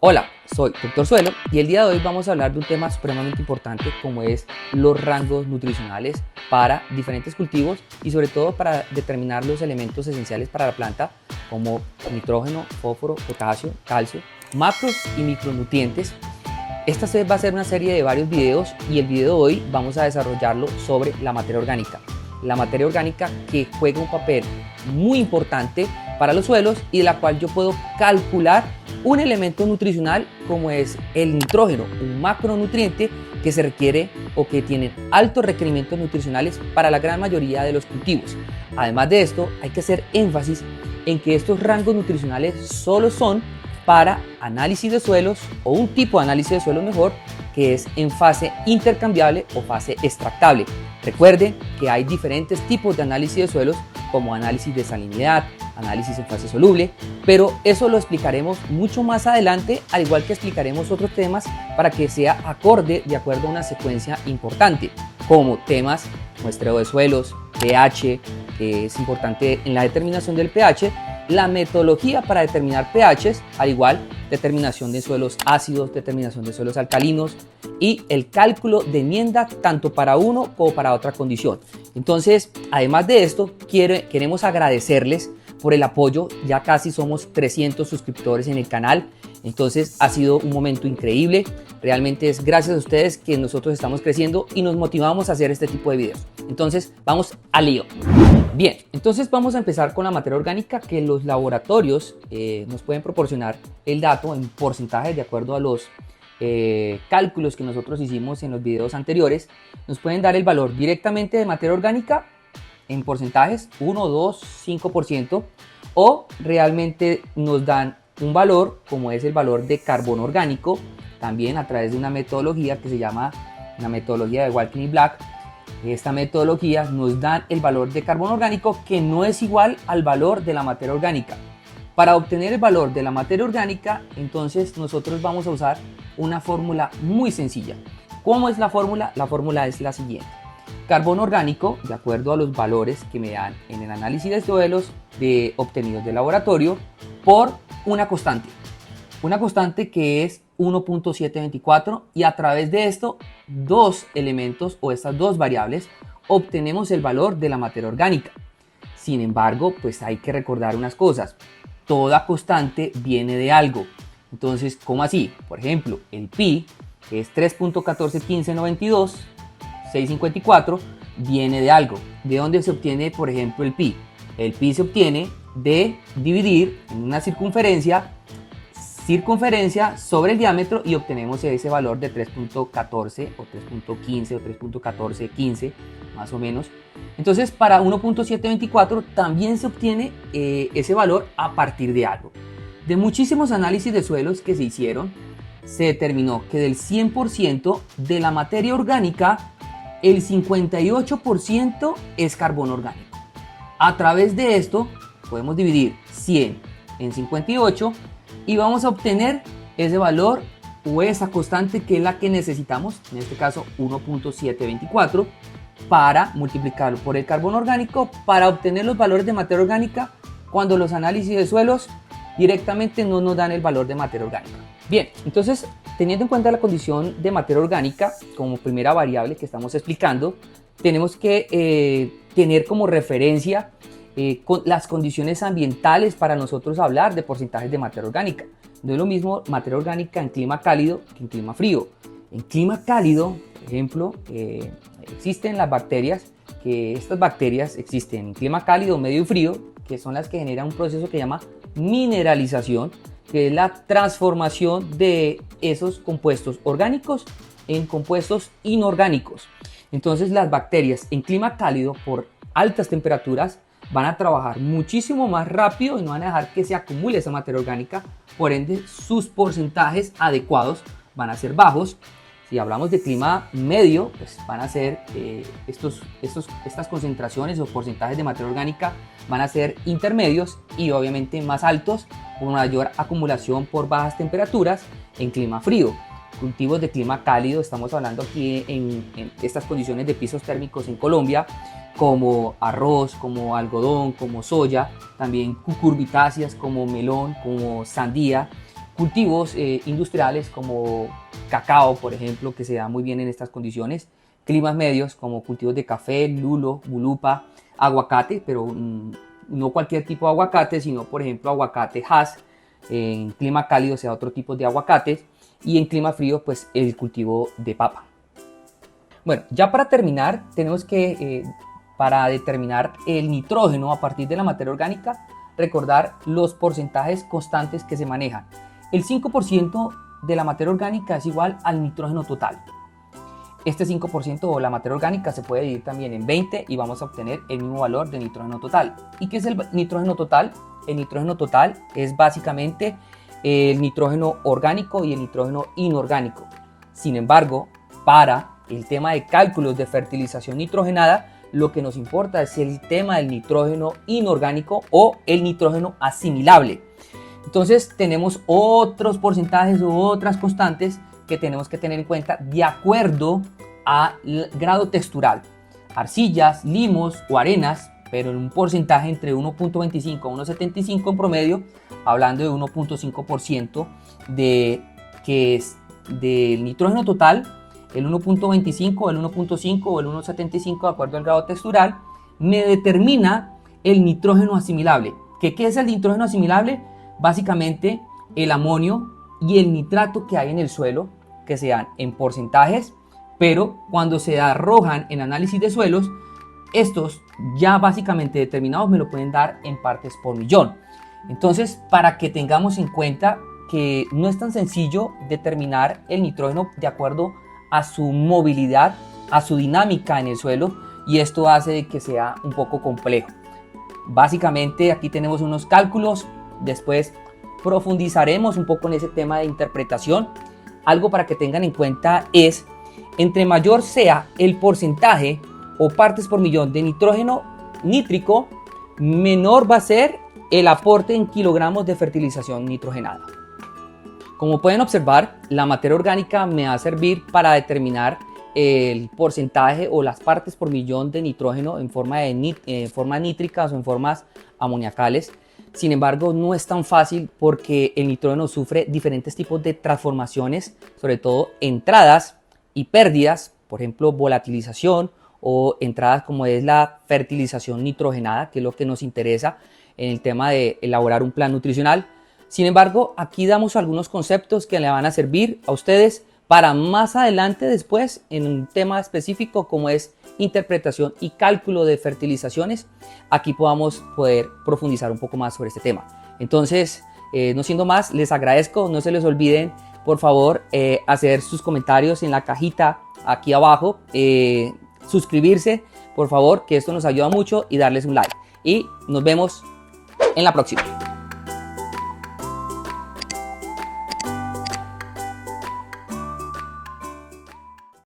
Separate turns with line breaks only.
Hola, soy Doctor Suelo y el día de hoy vamos a hablar de un tema supremamente importante como es los rangos nutricionales para diferentes cultivos y sobre todo para determinar los elementos esenciales para la planta como nitrógeno, fósforo, potasio, calcio, macros y micronutrientes. Esta va a ser una serie de varios videos y el video de hoy vamos a desarrollarlo sobre la materia orgánica. La materia orgánica que juega un papel muy importante para los suelos y de la cual yo puedo calcular un elemento nutricional como es el nitrógeno, un macronutriente que se requiere o que tiene altos requerimientos nutricionales para la gran mayoría de los cultivos. Además de esto, hay que hacer énfasis en que estos rangos nutricionales solo son para análisis de suelos o un tipo de análisis de suelos mejor, que es en fase intercambiable o fase extractable. Recuerden que hay diferentes tipos de análisis de suelos como análisis de salinidad, análisis en fase soluble, pero eso lo explicaremos mucho más adelante, al igual que explicaremos otros temas para que sea acorde de acuerdo a una secuencia importante, como temas muestreo de suelos, pH, que es importante en la determinación del pH, la metodología para determinar pHs, al igual determinación de suelos ácidos, determinación de suelos alcalinos y el cálculo de enmienda tanto para uno como para otra condición. Entonces, además de esto, queremos agradecerles por el apoyo. Ya casi somos 300 suscriptores en el canal, entonces ha sido un momento increíble. Realmente es gracias a ustedes que nosotros estamos creciendo y nos motivamos a hacer este tipo de videos. Entonces vamos al lío. Bien, entonces vamos a empezar con la materia orgánica, que los laboratorios nos pueden proporcionar el dato en porcentajes de acuerdo a los cálculos que nosotros hicimos en los videos anteriores. Nos pueden dar el valor directamente de materia orgánica en porcentajes 1, 2, 5%, o realmente nos dan un valor como es el valor de carbono orgánico, también a través de una metodología que se llama la metodología de Walking y Black. Esta metodología nos da el valor de carbono orgánico que no es igual al valor de la materia orgánica. Para obtener el valor de la materia orgánica, entonces nosotros vamos a usar una fórmula muy sencilla. ¿Cómo es la fórmula? La fórmula es la siguiente. Carbono orgánico, de acuerdo a los valores que me dan en el análisis de suelos obtenidos de laboratorio, por una constante que es 1.724, y a través de esto, dos elementos o estas dos variables, obtenemos el valor de la materia orgánica. Sin embargo, pues hay que recordar unas cosas. Toda constante viene de algo. Entonces, ¿cómo así? Por ejemplo, el pi, que es 3.141592654, 654, viene de algo. ¿De dónde se obtiene, por ejemplo, el pi? El pi se obtiene de dividir en una circunferencia sobre el diámetro y obtenemos ese valor de 3.14 o 3.15 o 3.1415 más o menos. Entonces, para 1.724 también se obtiene ese valor a partir de algo. De muchísimos análisis de suelos que se hicieron, se determinó que del 100% de la materia orgánica, el 58% es carbono orgánico. A través de esto podemos dividir 100 en 58 y vamos a obtener ese valor o esa constante que es la que necesitamos, en este caso 1.724, para multiplicarlo por el carbono orgánico para obtener los valores de materia orgánica cuando los análisis de suelos directamente no nos dan el valor de materia orgánica. Bien, entonces, teniendo en cuenta la condición de materia orgánica como primera variable que estamos explicando, tenemos que tener como referencia con las condiciones ambientales para nosotros hablar de porcentajes de materia orgánica. No es lo mismo materia orgánica en clima cálido que en clima frío. En clima cálido, por ejemplo, existen las bacterias, que estas bacterias existen en clima cálido, medio y frío, que son las que generan un proceso que se llama mineralización, que es la transformación de esos compuestos orgánicos en compuestos inorgánicos. Entonces las bacterias en clima cálido por altas temperaturas van a trabajar muchísimo más rápido y no van a dejar que se acumule esa materia orgánica, por ende sus porcentajes adecuados van a ser bajos. Si hablamos de clima medio, pues van a ser estas concentraciones o porcentajes de materia orgánica van a ser intermedios y obviamente más altos, con mayor acumulación por bajas temperaturas en clima frío. Cultivos de clima cálido, estamos hablando aquí en estas condiciones de pisos térmicos en Colombia, como arroz, como algodón, como soya, también cucurbitáceas como melón, como sandía, cultivos industriales como cacao, por ejemplo, que se da muy bien en estas condiciones, climas medios como cultivos de café, lulo, mulupa, aguacate, pero no cualquier tipo de aguacate, sino por ejemplo aguacate Hass. En clima cálido se da otro tipo de aguacates y en clima frío pues el cultivo de papa. Bueno, ya para terminar tenemos que para determinar el nitrógeno a partir de la materia orgánica, recordar los porcentajes constantes que se manejan. El 5% de la materia orgánica es igual al nitrógeno total. Este 5% o la materia orgánica se puede dividir también en 20 y vamos a obtener el mismo valor de nitrógeno total. ¿Y qué es el nitrógeno total? El nitrógeno total es básicamente el nitrógeno orgánico y el nitrógeno inorgánico. Sin embargo, para el tema de cálculos de fertilización nitrogenada, lo que nos importa es el tema del nitrógeno inorgánico o el nitrógeno asimilable. Entonces tenemos otros porcentajes u otras constantes que tenemos que tener en cuenta de acuerdo al grado textural. Arcillas, limos o arenas, pero en un porcentaje entre 1.25 a 1.75 en promedio, hablando de 1.5% que es del nitrógeno total, el 1.25, el 1.5 o el 1.75 de acuerdo al grado textural, me determina el nitrógeno asimilable. ¿Qué es el nitrógeno asimilable? Básicamente el amonio y el nitrato que hay en el suelo, que se dan en porcentajes, pero cuando se arrojan en análisis de suelos, estos ya básicamente determinados me lo pueden dar en partes por millón. Entonces, para que tengamos en cuenta que no es tan sencillo determinar el nitrógeno de acuerdo a su movilidad, a su dinámica en el suelo, y esto hace que sea un poco complejo. Básicamente aquí tenemos unos cálculos, después profundizaremos un poco en ese tema de interpretación. Algo para que tengan en cuenta es, entre mayor sea el porcentaje o partes por millón de nitrógeno nítrico, menor va a ser el aporte en kilogramos de fertilización nitrogenada. Como pueden observar, la materia orgánica me va a servir para determinar el porcentaje o las partes por millón de nitrógeno en forma nítricas o en formas amoniacales. Sin embargo, no es tan fácil porque el nitrógeno sufre diferentes tipos de transformaciones, sobre todo entradas y pérdidas, por ejemplo, volatilización o entradas como es la fertilización nitrogenada, que es lo que nos interesa en el tema de elaborar un plan nutricional. Sin embargo, aquí damos algunos conceptos que le van a servir a ustedes para más adelante después en un tema específico como es interpretación y cálculo de fertilizaciones, aquí podamos poder profundizar un poco más sobre este tema. Entonces, no siendo más, les agradezco, no se les olviden por favor hacer sus comentarios en la cajita aquí abajo, suscribirse por favor, que esto nos ayuda mucho, y darles un like, y nos vemos en la próxima.